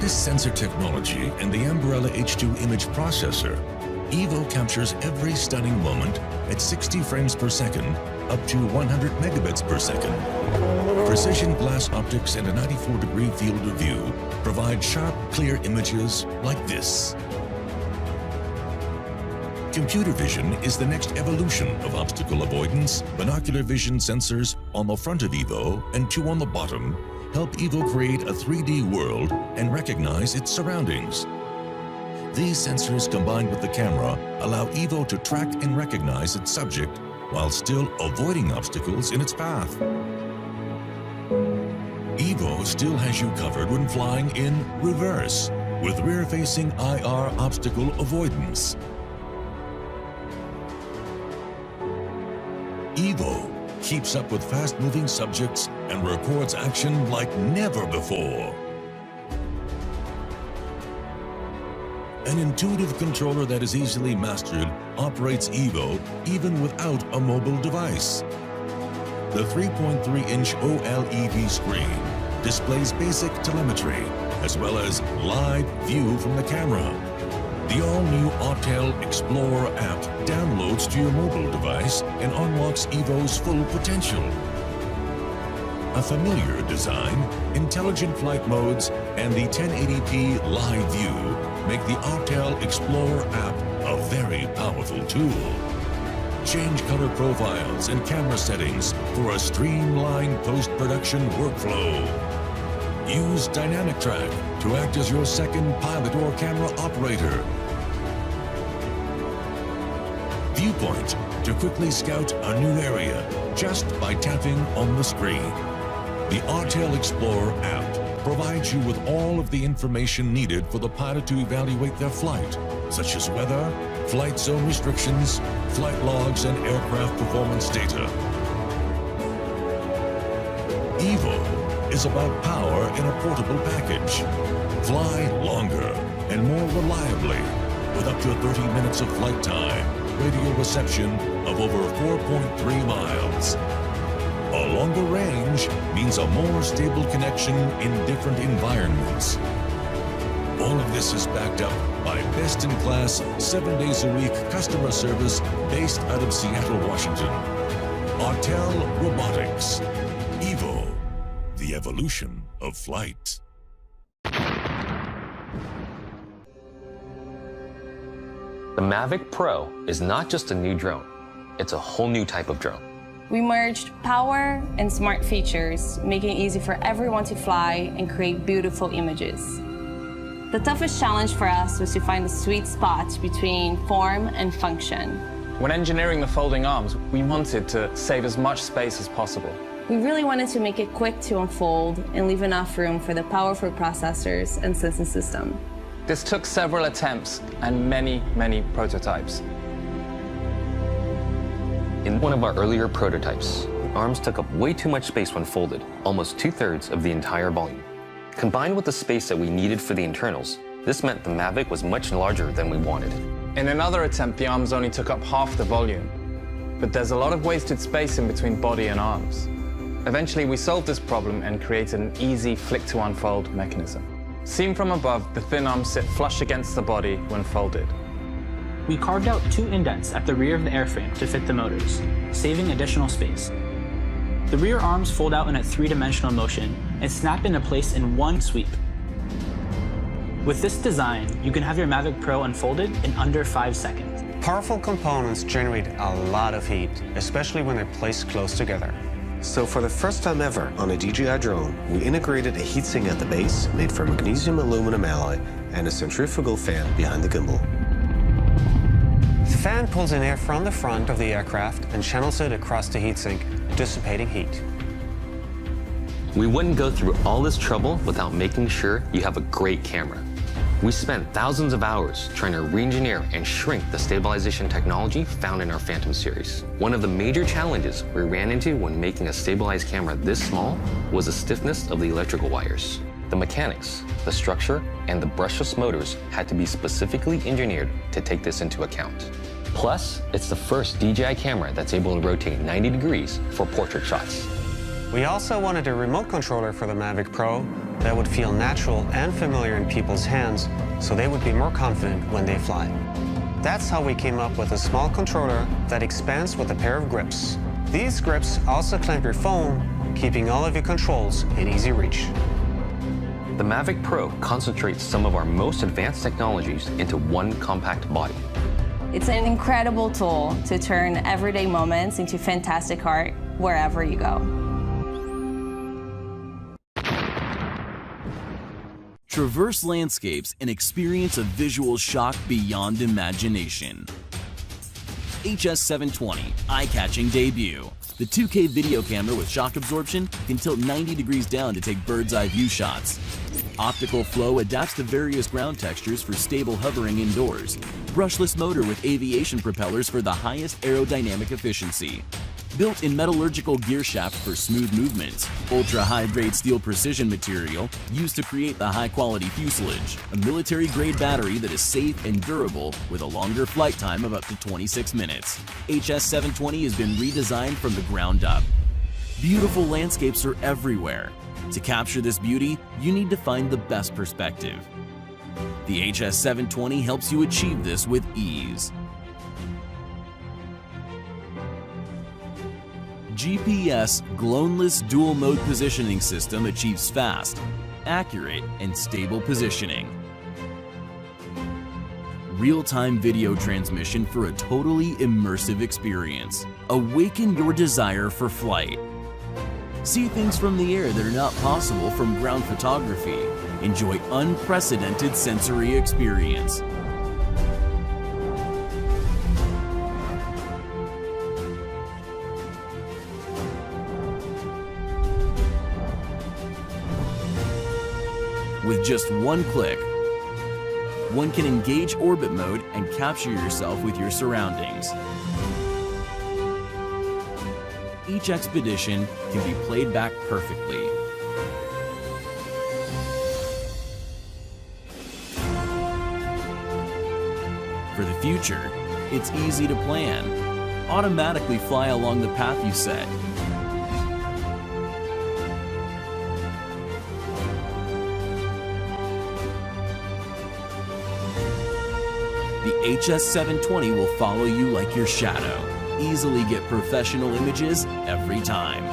latest sensor technology and the Umbrella H2 image processor, EVO captures every stunning moment at 60 frames per second, up to 100 megabits per second. Precision glass optics and a 94-degree field of view provide sharp, clear images like this. Computer vision is the next evolution of obstacle avoidance. Binocular vision sensors on the front of EVO and 2 on the bottom help EVO create a 3D world and recognize its surroundings. These sensors combined with the camera allow EVO to track and recognize its subject while still avoiding obstacles in its path. EVO still has you covered when flying in reverse with rear-facing IR obstacle avoidance. EVO keeps up with fast-moving subjects and records action like never before. An intuitive controller that is easily mastered operates EVO even without a mobile device. The 3.3-inch OLED screen displays basic telemetry as well as live view from the camera. The all-new Autel Explorer app downloads to your mobile device and unlocks EVO's full potential. A familiar design, intelligent flight modes, and the 1080p live view make the Autel Explorer app a very powerful tool. Change color profiles and camera settings for a streamlined post-production workflow. Use Dynamic Track to act as your second pilot or camera operator. Viewpoint to quickly scout a new area just by tapping on the screen. The Autel Explorer app provides you with all of the information needed for the pilot to evaluate their flight, such as weather, flight zone restrictions, flight logs, and aircraft performance data. EVO is about power in a portable package. Fly longer and more reliably with up to 30 minutes of flight time, radio reception of over 4.3 miles. A longer range means a more stable connection in different environments. All of this is backed up by best-in-class 7 days a week customer service based out of Seattle, Washington. Autel Robotics EVO, the evolution of flight. The Mavic Pro is not just a new drone, it's a whole new type of drone. We merged power and smart features, making it easy for everyone to fly and create beautiful images. The toughest challenge for us was to find the sweet spot between form and function. When engineering the folding arms, we wanted to save as much space as possible. We really wanted to make it quick to unfold and leave enough room for the powerful processors and sensing system. This took several attempts and many, many prototypes. In one of our earlier prototypes, the arms took up way too much space when folded, almost 2/3 of the entire volume. Combined with the space that we needed for the internals, this meant the Mavic was much larger than we wanted. In another attempt, the arms only took up half the volume, but there's a lot of wasted space in between body and arms. Eventually, we solved this problem and created an easy flick-to-unfold mechanism. Seen from above, the thin arms sit flush against the body when folded. We carved out 2 indents at the rear of the airframe to fit the motors, saving additional space. The rear arms fold out in a 3-dimensional motion and snap into place in one sweep. With this design, you can have your Mavic Pro unfolded in under 5 seconds. Powerful components generate a lot of heat, especially when they're placed close together. So for the first time ever on a DJI drone, we integrated a heatsink at the base made from magnesium aluminum alloy and a centrifugal fan behind the gimbal. The fan pulls in air from the front of the aircraft and channels it across the heatsink, dissipating heat. We wouldn't go through all this trouble without making sure you have a great camera. We spent thousands of hours trying to re-engineer and shrink the stabilization technology found in our Phantom series. One of the major challenges we ran into when making a stabilized camera this small was the stiffness of the electrical wires. The mechanics, the structure, and the brushless motors had to be specifically engineered to take this into account. Plus, it's the first DJI camera that's able to rotate 90 degrees for portrait shots. We also wanted a remote controller for the Mavic Pro that would feel natural and familiar in people's hands, so they would be more confident when they fly. That's how we came up with a small controller that expands with a pair of grips. These grips also clamp your phone, keeping all of your controls in easy reach. The Mavic Pro concentrates some of our most advanced technologies into one compact body. It's an incredible tool to turn everyday moments into fantastic art wherever you go. Traverse landscapes and experience a visual shock beyond imagination. HS720 eye-catching debut. The 2K video camera with shock absorption can tilt 90 degrees down to take bird's eye view shots. Optical flow adapts to various ground textures for stable hovering indoors. Brushless motor with aviation propellers for the highest aerodynamic efficiency. Built-in metallurgical gear shaft for smooth movements. Ultra-high-grade steel precision material used to create the high-quality fuselage. A military-grade battery that is safe and durable with a longer flight time of up to 26 minutes. HS720 has been redesigned from the ground up. Beautiful landscapes are everywhere. To capture this beauty, you need to find the best perspective. The HS720 helps you achieve this with ease. GPS Gloneless Dual Mode Positioning System achieves fast, accurate, and stable positioning. Real-time video transmission for a totally immersive experience. Awaken your desire for flight. See things from the air that are not possible from ground photography. Enjoy unprecedented sensory experience. With just one click, one can engage orbit mode and capture yourself with your surroundings. Each expedition can be played back perfectly. For the future, it's easy to plan. Automatically fly along the path you set. The HS720 will follow you like your shadow. Easily get professional images every time.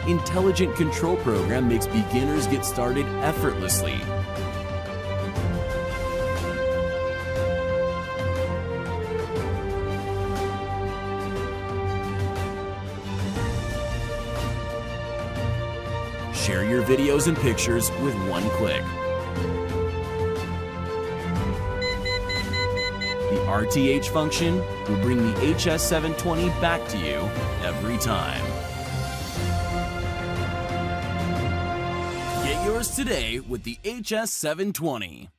Intelligent control program makes beginners get started effortlessly. Share your videos and pictures with one click. The RTH function will bring the HS720 back to you every time. Get yours today with the HS720.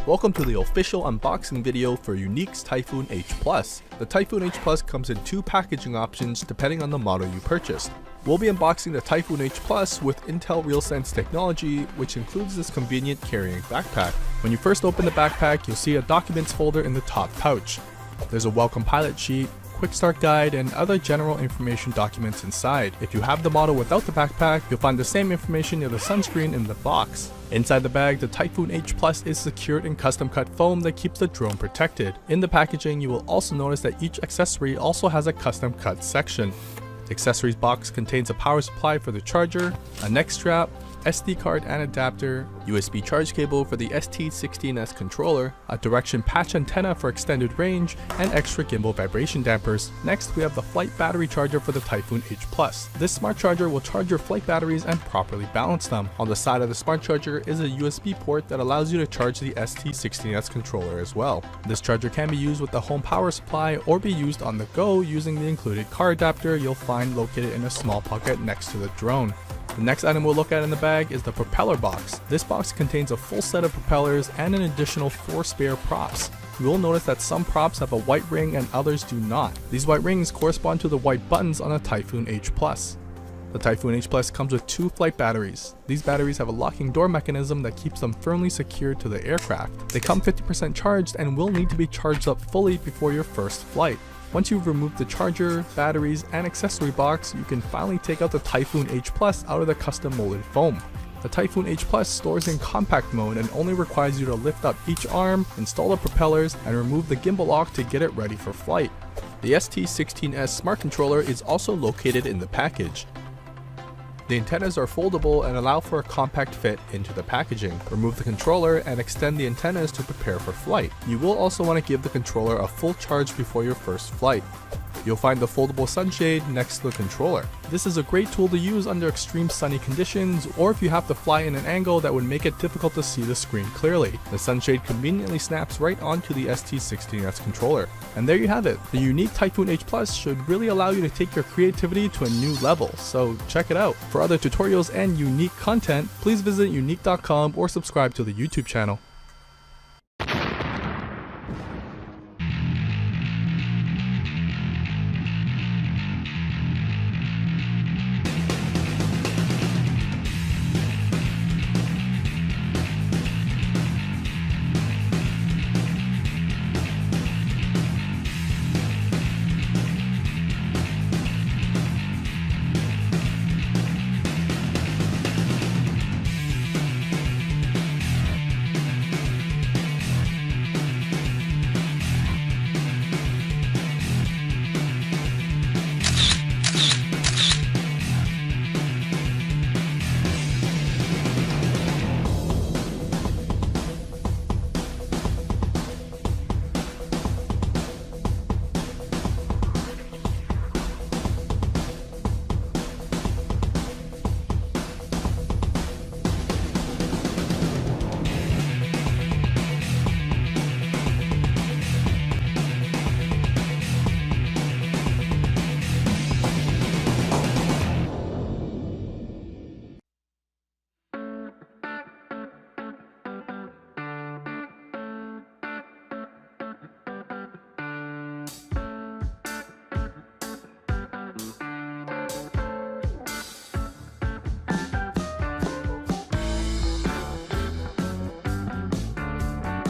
Welcome to the official unboxing video for Yuneec's Typhoon H Plus. The Typhoon H Plus comes in two packaging options depending on the model you purchased. We'll be unboxing the Typhoon H Plus with Intel RealSense technology, which includes this convenient carrying backpack. When you first open the backpack, you'll see a documents folder in the top pouch. There's a welcome pilot sheet, quick start guide, and other general information documents inside. If you have the model without the backpack, you'll find the same information near the sunscreen in the box. Inside the bag, the Typhoon H Plus is secured in custom cut foam that keeps the drone protected. In the packaging, you will also notice that each accessory also has a custom cut section. The accessories box contains a power supply for the charger, a neck strap, SD card and adapter, USB charge cable for the ST16S controller, a direction patch antenna for extended range, and extra gimbal vibration dampers. Next, we have the flight battery charger for the Typhoon H Plus. This smart charger will charge your flight batteries and properly balance them. On the side of the smart charger is a USB port that allows you to charge the ST16S controller as well. This charger can be used with the home power supply or be used on the go using the included car adapter you'll find located in a small pocket next to the drone. The next item we'll look at in the bag is the propeller box. This box contains a full set of propellers and an additional 4 spare props. You will notice that some props have a white ring and others do not. These white rings correspond to the white buttons on a Typhoon H Plus. The Typhoon H Plus comes with 2 flight batteries. These batteries have a locking door mechanism that keeps them firmly secured to the aircraft. They come 50% charged and will need to be charged up fully before your first flight. Once you've removed the charger, batteries, and accessory box, you can finally take out the Typhoon H Plus out of the custom molded foam. The Typhoon H Plus stores in compact mode and only requires you to lift up each arm, install the propellers, and remove the gimbal lock to get it ready for flight. The ST16S Smart Controller is also located in the package. The antennas are foldable and allow for a compact fit into the packaging. Remove the controller and extend the antennas to prepare for flight. You will also want to give the controller a full charge before your first flight. You'll find the foldable sunshade next to the controller. This is a great tool to use under extreme sunny conditions, or if you have to fly in an angle that would make it difficult to see the screen clearly. The sunshade conveniently snaps right onto the ST16S controller. And there you have it. The unique Typhoon H Plus should really allow you to take your creativity to a new level, so check it out. For other tutorials and unique content, please visit unique.com or subscribe to the YouTube channel.